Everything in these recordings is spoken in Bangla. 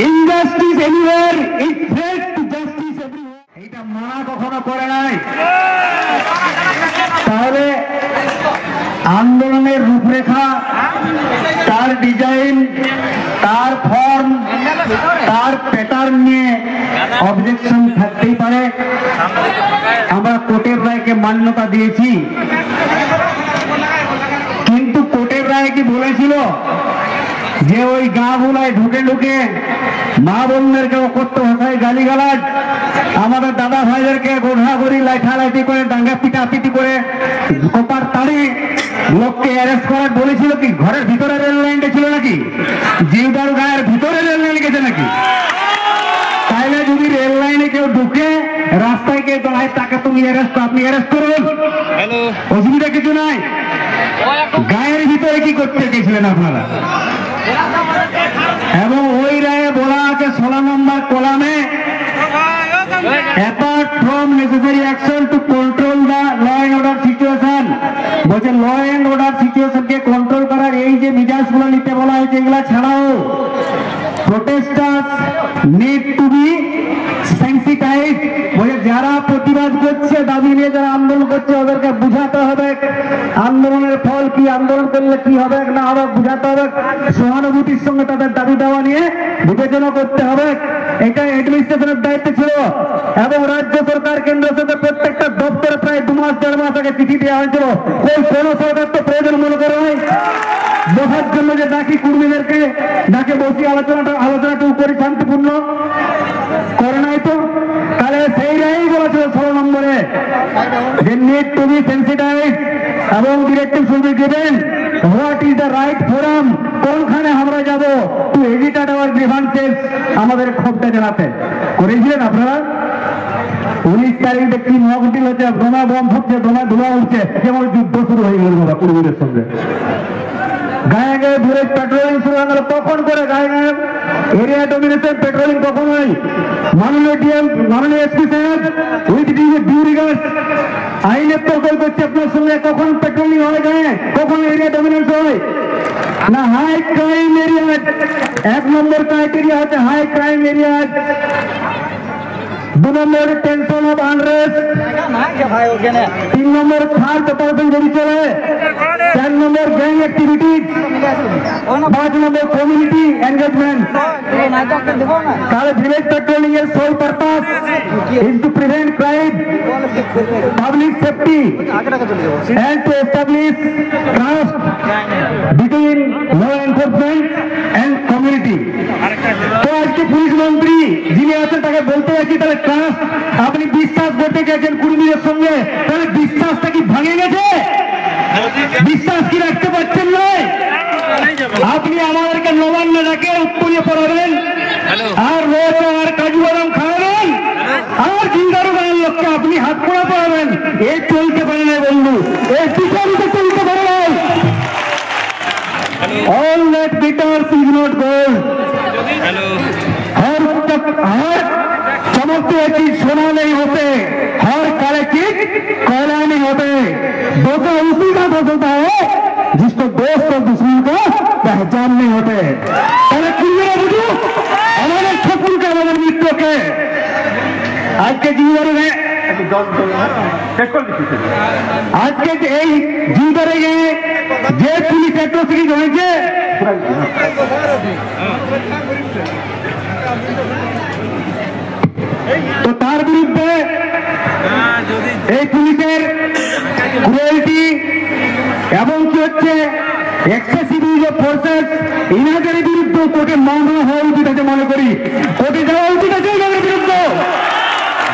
Injustice anywhere is threat to justice everywhere. এটা মানা কখনো করে নাই। তাহলে আন্দোলনের রূপরেখা, তার ডিজাইন, তার ফর্ম, তার প্যাটার্ন নিয়ে অবজেকশন থাকতেই পারে। আমরা কোর্টের রায়কে মান্যতা দিয়েছি, কিন্তু কোর্টের রায় কি বলেছিল যে ওই গাঁগুলায় ঢুকে ঢুকে মা বোনদেরকে অকথ্য ভাষায় গালিগালাজ, আমাদের দাদা ভাইদেরকে গোড়াগড়ি লাইঠালাইটি করে দাঙ্গা পিটাপিটি করে কোপার তাড়ি লোককে অ্যারেস্ট করার বলেছিল কি? ঘরের ভিতরে রেল লাইনটা ছিল নাকি? জিউদার গায়ের ভিতরে রেল লাইন গেছে নাকি? তাইলে যদি রেল লাইনে কেউ ঢুকে রাস্তায় কেউ দাঁড়ায় তাকে তুমি আপনি অ্যারেস্ট করুন, অসুবিধা কিছু নাই। গায়ের ভিতরে কি করতে গেছিলেন আপনারা? এবং ওই রায়ে বলা আছে 16 নম্বর কলামে, apart from necessary action to control the law and order situation, বলছে ল এন্ড অর্ডার সিচুয়েশনকে কন্ট্রোল করার এই যে মিজাজগুলো নিতে বলা হয়েছে, এগুলা ছাড়াও protesters need to be sensitise. বলে যারা প্রতিবাদ করছে, দাবি নিয়ে যারা আন্দোলন করছে, ওদেরকে বুঝাতে হবে আন্দোলনের ফল কি, আন্দোলন করলে কি হবে না হবে বুঝাতে হবে, সহানুভূতির সঙ্গে তাদের দাবি দেওয়া নিয়ে বিবেচনা করতে হবে। এটা অ্যাডমিনিস্ট্রেশনের দায়িত্ব ছিল। এবং রাজ্য সরকার, কেন্দ্র সরকার প্রত্যেকটা দপ্তরে প্রায় 2 মাস 1.5 মাস আগে চিঠি দেওয়া হয়েছিল। কোন সরকার তো প্রয়োজন মনে করে হয় বসার জন্য যে ডাকি কর্মীদেরকে ডাকে বসি আলোচনাটুকু করি শান্তিপূর্ণ করে নাই তো। তাহলে সেই রায়ই বলেছিল 16 নম্বরে যে নিড টু বি সেন্সিটাইজ এবং directive should be given what is the right forum, কোনখানে আমরা যাব টু এজিটেট আওয়ার গ্রিভান্সেস, আমাদের ক্ষোভটা জানাতে। করেছিলেন আপনারা? 19 তারিখ দেখি মহকুটিল হচ্ছে, বোমা বম ফুটছে, বোমা ধোঁয়া উঠছে, যেমন যুদ্ধ শুরু হয়ে গেল বাবা কর্মীদের সঙ্গে। গায়ে গায়ে ঘুরে পেট্রোলিং শুরু হয়ে গেল। কখন করে গায়ে গায়ে এরিয়া ডমিনেশন পেট্রোলিং কখন হয়? মাননীয় এসপি সাহেব উইথ ডিউ রিগার্ডস আইনের তর্কল করছে আপনার সঙ্গে, কখন পেট্রোলিং হয় গায়ে, কখন এরিয়া ডমিনেন্স হয় না? High crime area 1 number criteria হচ্ছে high crime area, 2 number tension of unrest, 3 number third person যদি চলে, 4 number gang activities, 5 number community engagement. তাহলে ভিলেজ পেট্রোলিং এর sole purpose is to prevent crime, public safety and to establish trust between law enforcement and community. তো আজকে পুলিশ মন্ত্রী যিনি আছেন তাকে বলতে যাচ্ছি, তাহলে ট্রাস্ট আপনি বিশ্বাস করতে গেছেন কর্মীদের সঙ্গে, তাহলে বিশ্বাসটা কি ভাঙে গেছে? বিশ্বাস কি রাখতে পারছেন না? আপনি আমাদেরকে নবান্ন ডাকে উত্তরিয়ে পড়াবেন, আর রয়েছে আর কাজু বাদাম খাওয়াবেন, আর জিন্দারু গায়ের লোককে আপনি হাত পোড়া পড়াবেন। এ চলতে পারে না বন্ধু, এই বিচারিতে চলতে পারে না। All that bitters is not gold. हर चमकते हुए चीज सोना नहीं होते, हर काले चीज कोयला नहीं होते। धोखा उसी का हो सकता है जिसको दोस्त और दुश्मन का पहचान नहीं होते। हमारे शत्रु के, हमारे मित्रों के आज के जीवन में আজকে এই জিউদারে যে পুলিশ অ্যাট্রসিটি হয়েছে, তো তার বিরুদ্ধে এই পুলিশের ক্রুয়েলটি এবং কি হচ্ছে এক্সেসিভ ইউজ অফ ফোর্সেস, ইনাদের বিরুদ্ধে কোর্টে মামলা হওয়া উচিত আছে মনে করি। কোর্টে যাওয়া উচিত আছে ইনাদের বিরুদ্ধে।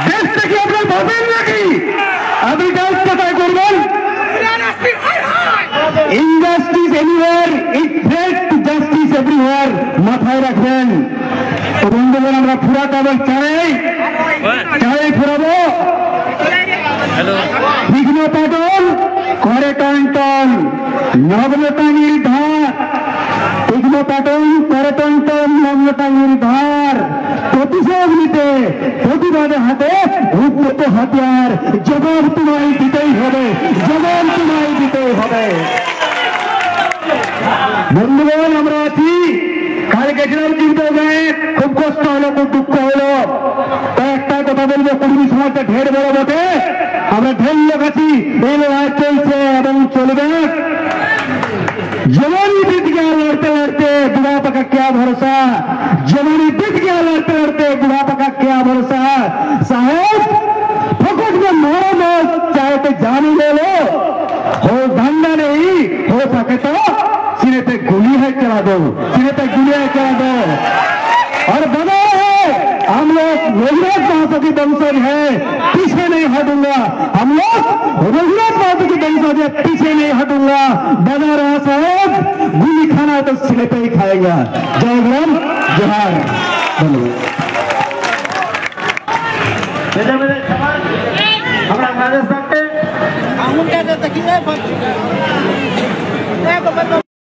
দেশ থেকে আপনার ভাবেন নাকি আপনি কাজ কোথায় করবেন? Injustice anywhere is threat to justice everywhere, মাথায় রাখবেন। তো বন্ধুগণ, আমরা ফুরাতে আবার চাই ফুরাবো। বিঘ্ন পাটন করে টন টন, নগ্নতা নির্ধার, বিঘ্ন পাটন করে টন টন, নগ্নতা নির্ধার। প্রতিশোধ নিতে প্রতিবাদে হাতে উন্নত হাতিয়ার, জবাব তোমায় দিতেই হবে, জবাব তোমায় দিতেই হবে। বন্ধুগণ, আমরা আছি, কাল গেছিলাম চিন্তা খুব কষ্ট হলো, খুব দুঃখ হলো। তো একটাই কথা বলবো, কুর্মী সমাজটা ঢের বড় বটে, আমরা ঢের লোক আছি, এই লড়াই চলছে এবং চলবে। जवानी बीत गया लड़ते लड़ते, बुढ़ापा का क्या भरोसा। जवानी बीत गया लड़ते लड़ते, बुढ़ापा का क्या भरोसा। साहब फुकट में मारो मत, चाहे तो जान ही ले लो, हो धंधा नहीं, हो सके तो सिरे पे गोली है चला दो, सिरे पे गोली है चला दो। और बना है हम लोग रघुनाथ महतो की वंशज है, पीछे नहीं हटूंगा। हम लोग रघुनाथ महतो की वंशज है, पीछे नहीं हटूंगा। बना रहा साहब, गोली खाना तो सिरे पे ही खाएगा। जय ग्राम जोहार। আমরা রাজস্থানকে